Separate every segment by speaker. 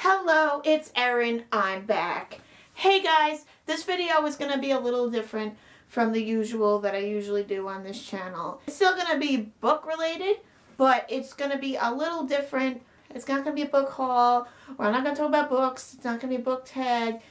Speaker 1: Hello, it's Erin. I'm back. Hey guys, this video is going to be a little different from the usual that I usually do on this channel. It's still going to be book related, but it's going to be a little different. It's not going to be a book haul, or I'm not going to talk about books. It's not going to be a book tag.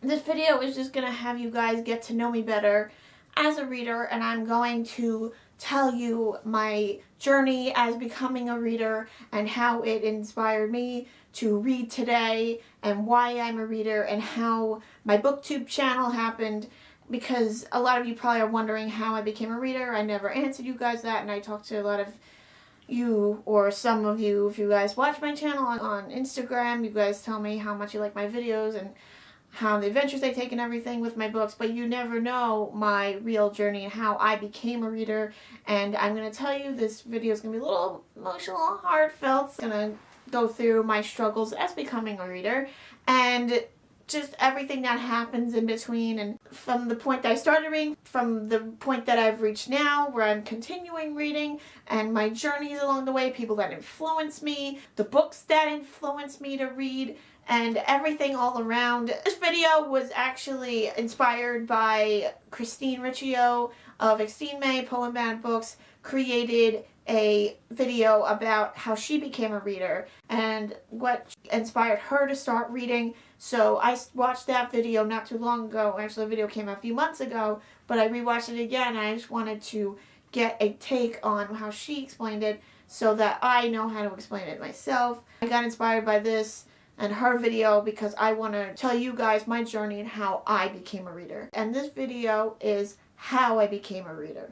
Speaker 1: This video is just going to have you guys get to know me better as a reader, and I'm going to tell you my journey as becoming a reader and how it inspired me to read today and why I'm a reader and how my booktube channel happened, because a lot of you probably are wondering how I became a reader. I never answered you guys that, and I talked to a lot of you, or some of you, if you guys watch my channel on Instagram, you guys tell me how much you like my videos and how the adventures I take and everything with my books, but you never know my real journey and how I became a reader. And I'm going to tell you, this video is going to be a little emotional, heartfelt. It's going to go through my struggles as becoming a reader and just everything that happens in between, and from the point that I started reading, from the point that I've reached now where I'm continuing reading, and my journeys along the way, people that influence me, the books that influence me to read, and everything all around. This video was actually inspired by Christine Riccio of Extine May Poem Band Books. Created a video about how she became a reader and what inspired her to start reading. So I watched that video not too long ago. Actually, the video came out a few months ago, but I rewatched it again. I just wanted to get a take on how she explained it so that I know how to explain it myself. I got inspired by this and her video because I want to tell you guys my journey and how I became a reader. And this video is how I became a reader.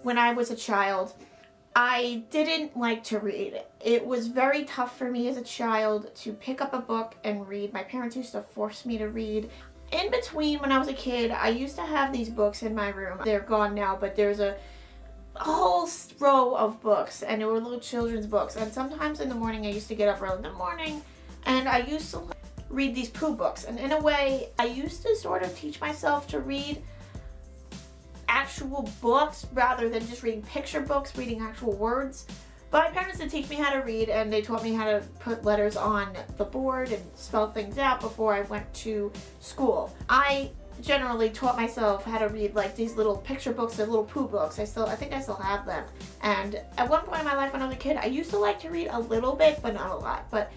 Speaker 1: When I was a child, I didn't like to read. It was very tough for me as a child to pick up a book and read. My parents used to force me to read. In between, when I was a kid, I used to have these books in my room. They're gone now, but there's a whole row of books, and they were little children's books. And sometimes in the morning, I used to get up early in the morning, and I used to read these Pooh books. And in a way, I used to sort of teach myself to read actual books rather than just reading picture books, reading actual words. But my parents did teach me how to read, and they taught me how to put letters on the board and spell things out before I went to school. I generally taught myself how to read like these little picture books, the little Pooh books. I think I still have them. And at one point in my life when I was a kid, I used to like to read a little bit, but not a lot. But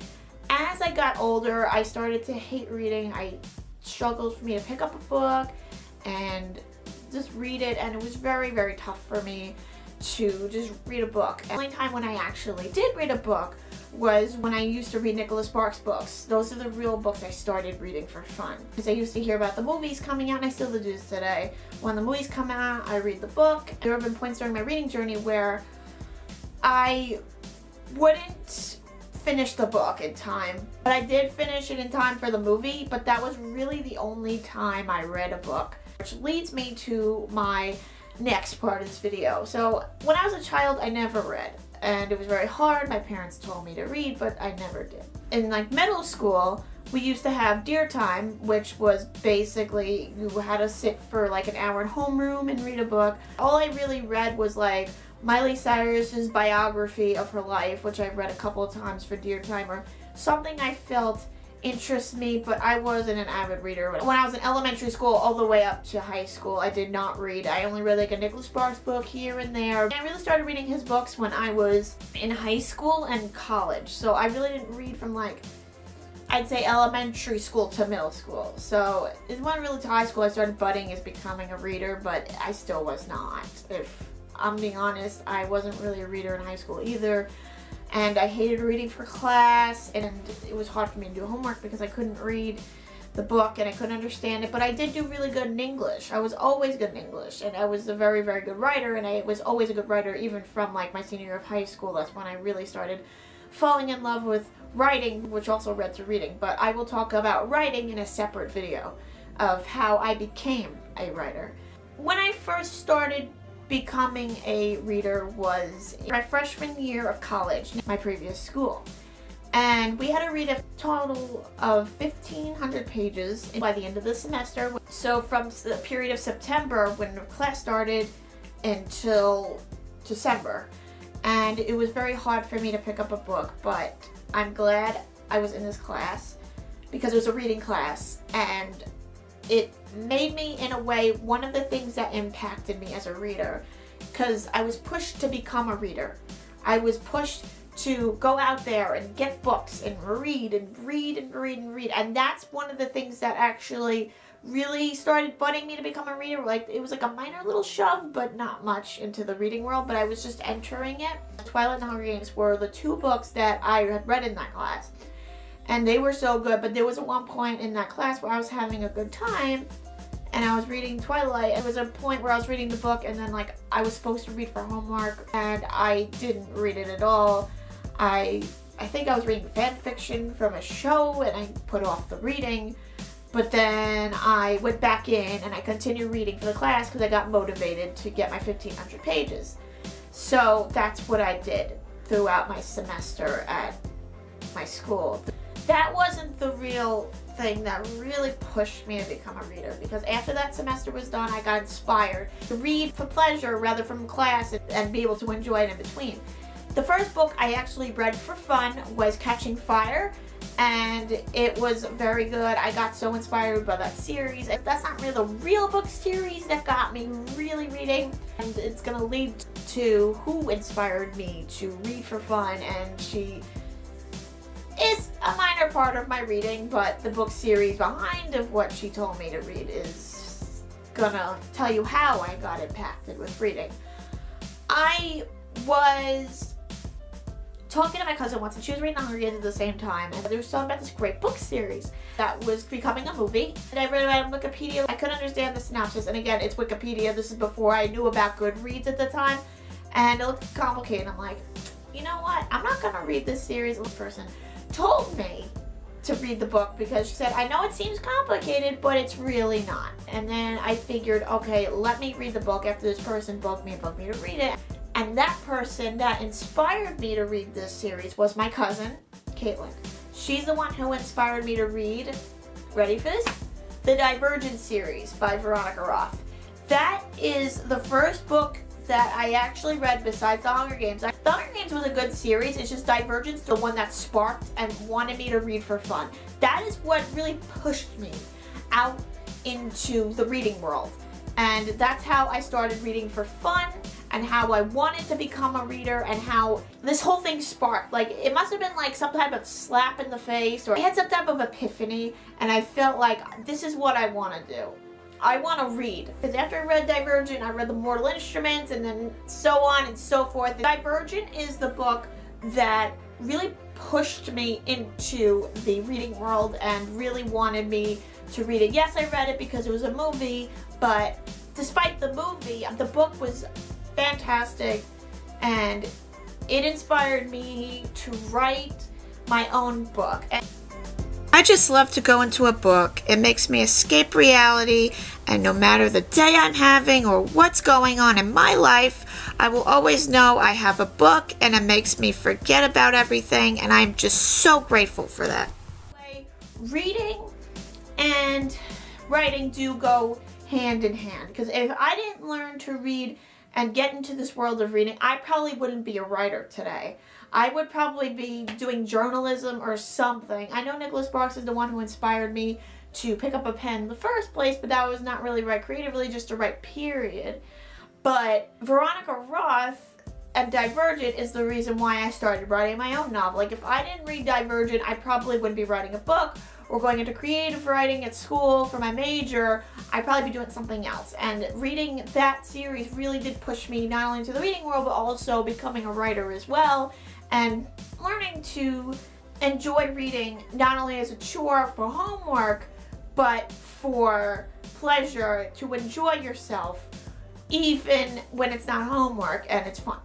Speaker 1: as I got older, I started to hate reading. I struggled for me to pick up a book and just read it, and it was very, very tough for me to just read a book. And the only time when I actually did read a book was when I used to read Nicholas Sparks books. Those are the real books I started reading for fun, because I used to hear about the movies coming out, and I still do this today. When the movies come out, I read the book. There have been points during my reading journey where I wouldn't finish the book in time, but I did finish it in time for the movie. But that was really the only time I read a book, which leads me to my next part of this video. So when I was a child, I never read, and it was very hard. My parents told me to read, but I never did. In like middle school, we used to have Dear Time, which was basically you had to sit for like an hour in homeroom and read a book. All I really read was like Miley Cyrus's biography of her life, which I've read a couple of times for Dear Time, or something I felt interests me, but I wasn't an avid reader. When I was in elementary school all the way up to high school, I did not read. I only read like a Nicholas Sparks book here and there. And I really started reading his books when I was in high school and college. So I really didn't read from like, I'd say elementary school to middle school. So it went really to high school. I started budding as becoming a reader, but I still was not. If I'm being honest, I wasn't really a reader in high school either. And I hated reading for class, and it was hard for me to do homework because I couldn't read the book and I couldn't understand it. But I did do really good in English. I was always good in English, and I was a very, very good writer, and I was always a good writer even from like my senior year of high school. That's when I really started falling in love with writing, which also led to reading. But I will talk about writing in a separate video of how I became a writer. When I first started becoming a reader was my freshman year of college, my previous school. And we had to read a total of 1,500 pages by the end of the semester. So from the period of September when class started until December. And it was very hard for me to pick up a book, but I'm glad I was in this class because it was a reading class, and it made me, in a way, one of the things that impacted me as a reader, because I was pushed to become a reader. I was pushed to go out there and get books and read and read and read and read. And that's one of the things that actually really started budding me to become a reader. Like, it was like a minor little shove, but not much into the reading world, but I was just entering it. Twilight and the Hunger Games were the two books that I had read in that class. And they were so good, but there was at one point in that class where I was having a good time and I was reading Twilight. It was a point where I was reading the book and then like I was supposed to read for homework and I didn't read it at all. I think I was reading fan fiction from a show and I put off the reading, but then I went back in and I continued reading for the class because I got motivated to get my 1,500 pages. So that's what I did throughout my semester at my school. That wasn't the real thing that really pushed me to become a reader, because after that semester was done, I got inspired to read for pleasure rather from class and be able to enjoy it in between. The first book I actually read for fun was Catching Fire, and it was very good. I got so inspired by that series. That's not really the real book series that got me really reading, and it's gonna lead to who inspired me to read for fun, and she is a minor part of my reading, but the book series behind of what she told me to read is gonna tell you how I got impacted with reading. I was talking to my cousin once and she was reading The Hunger Games at the same time, and they were talking about this great book series that was becoming a movie, and I read about it on Wikipedia. I couldn't understand the synopsis, and again, it's Wikipedia. This is before I knew about Goodreads at the time, and it looked complicated. I'm like, you know what, I'm not gonna read this series. This person told me to read the book because she said, I know it seems complicated, but it's really not. And then I figured, okay, let me read the book after this person bugged me to read it. And that person that inspired me to read this series was my cousin, Caitlin. She's the one who inspired me to read, ready for this? The Divergent series by Veronica Roth. That is the first book that I actually read besides The Hunger Games. The Hunger Games was a good series. It's just Divergence, the one that sparked and wanted me to read for fun. That is what really pushed me out into the reading world. And that's how I started reading for fun, and how I wanted to become a reader, and how this whole thing sparked. Like, it must have been like some type of slap in the face, or I had some type of epiphany, and I felt like this is what I want to do. I want to read. Because after I read Divergent, I read The Mortal Instruments, and then so on and so forth. Divergent is the book that really pushed me into the reading world and really wanted me to read it. Yes, I read it because it was a movie, but despite the movie, the book was fantastic, and it inspired me to write my own book. I just love to go into a book. It makes me escape reality, and no matter the day I'm having or what's going on in my life, I will always know I have a book, and it makes me forget about everything, and I'm just so grateful for that. Reading and writing do go hand in hand, because if I didn't learn to read and get into this world of reading, I probably wouldn't be a writer today. I would probably be doing journalism or something. I know Nicholas Sparks is the one who inspired me to pick up a pen in the first place, but that was not really write creatively, just to write, period. But Veronica Roth and Divergent is the reason why I started writing my own novel. Like, if I didn't read Divergent, I probably wouldn't be writing a book or going into creative writing at school for my major. I'd probably be doing something else. And reading that series really did push me not only into the reading world, but also becoming a writer as well, and learning to enjoy reading not only as a chore for homework, but for pleasure, to enjoy yourself even when it's not homework and it's fun.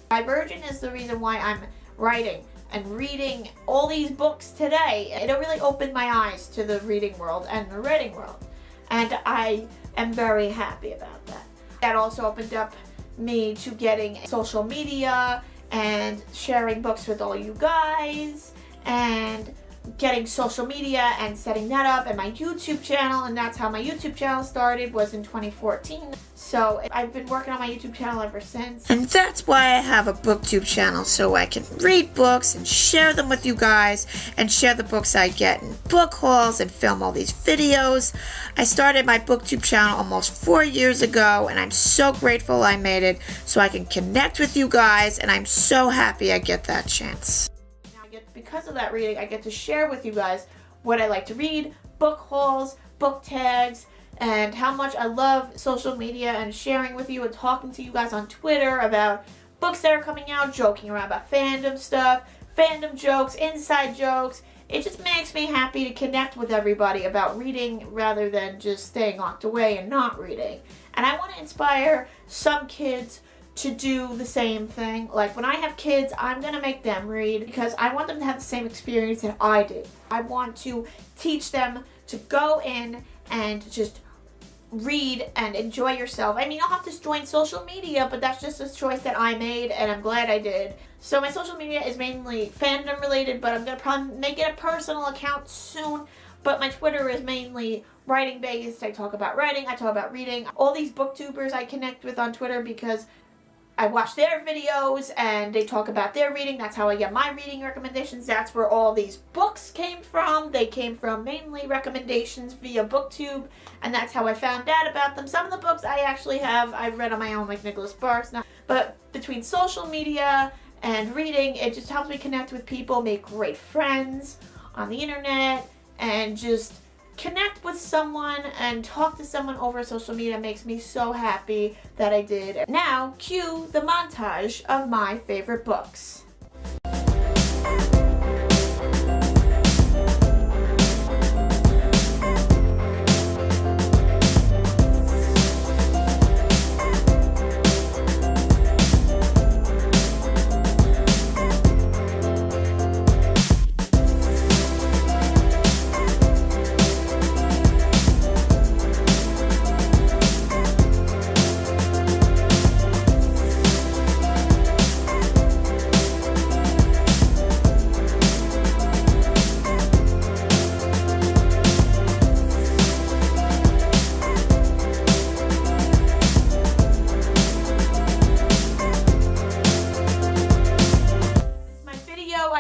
Speaker 1: Divergent is the reason why I'm writing and reading all these books today. It really opened my eyes to the reading world and the writing world, and I am very happy about that. That also opened up me to getting social media and sharing books with all you guys, and getting social media and setting that up, and my YouTube channel, and that's how my YouTube channel started, was in 2014. So I've been working on my YouTube channel ever since. And that's why I have a BookTube channel, so I can read books and share them with you guys, and share the books I get in book hauls and film all these videos. I started my BookTube channel almost 4 years ago, and I'm so grateful I made it so I can connect with you guys, and I'm so happy I get that chance. Because of that reading, I get to share with you guys what I like to read, book hauls, book tags, and how much I love social media and sharing with you and talking to you guys on Twitter about books that are coming out, joking around about fandom stuff, fandom jokes, inside jokes. It just makes me happy to connect with everybody about reading rather than just staying locked away and not reading. And I want to inspire some kids to do the same thing. Like when I have kids, I'm gonna make them read because I want them to have the same experience that I did. I want to teach them to go in and just read and enjoy yourself. I mean, I'll have to join social media, but that's just a choice that I made, and I'm glad I did. So my social media is mainly fandom related, but I'm gonna probably make it a personal account soon. But my Twitter is mainly writing based. I talk about writing, I talk about reading. All these booktubers I connect with on Twitter because I watch their videos and they talk about their reading. That's how I get my reading recommendations. That's where all these books came from. They came from mainly recommendations via BookTube, and that's how I found out about them. Some of the books I actually have, I've read on my own, like Nicholas Sparks. But between social media and reading, it just helps me connect with people, make great friends on the internet, and just connect with someone and talk to someone over social media makes me so happy that I did. Now, cue the montage of my favorite books.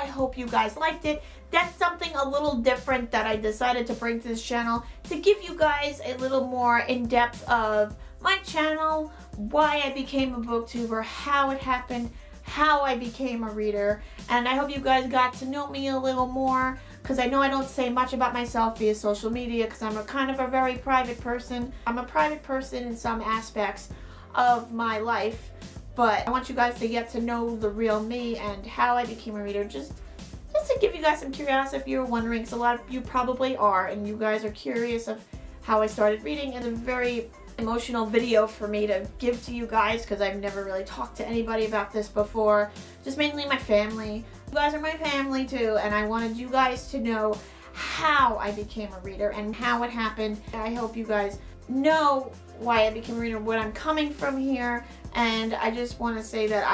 Speaker 1: Hope you guys liked it. That's something a little different that I decided to bring to this channel to give you guys a little more in-depth of my channel, why I became a booktuber, how it happened, how I became a reader, and I hope you guys got to know me a little more, because I know I don't say much about myself via social media because I'm a kind of a very private person. I'm a private person in some aspects of my life, but I want you guys to get to know the real me and how I became a reader, just to give you guys some curiosity if you're wondering, because a lot of you probably are, and you guys are curious of how I started reading. It's a very emotional video for me to give to you guys because I've never really talked to anybody about this before, just mainly my family. You guys are my family too, and I wanted you guys to know how I became a reader and how it happened. I hope you guys know why I became a reader, where I'm coming from here, and I just want to say that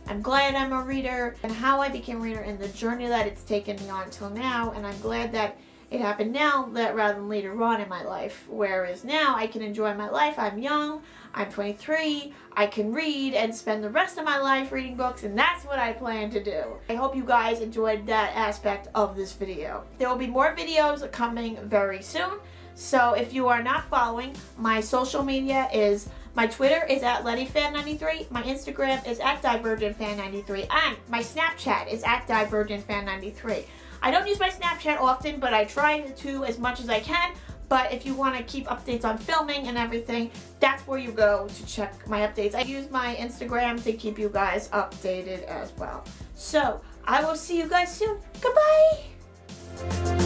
Speaker 1: I'm glad I'm a reader and how I became a reader and the journey that it's taken me on till now, and I'm glad that it happened now that rather than later on in my life, whereas now I can enjoy my life. I'm young, I'm 23, I can read and spend the rest of my life reading books, and that's what I plan to do. I hope you guys enjoyed that aspect of this video. There will be more videos coming very soon, so if you are not following, my social media is my Twitter is at LettyFan93, my Instagram is at DivergentFan93, and my Snapchat is at DivergentFan93. I don't use my Snapchat often, but I try to as much as I can. But if you want to keep updates on filming and everything, that's where you go to check my updates. I use my Instagram to keep you guys updated as well. So, I will see you guys soon. Goodbye!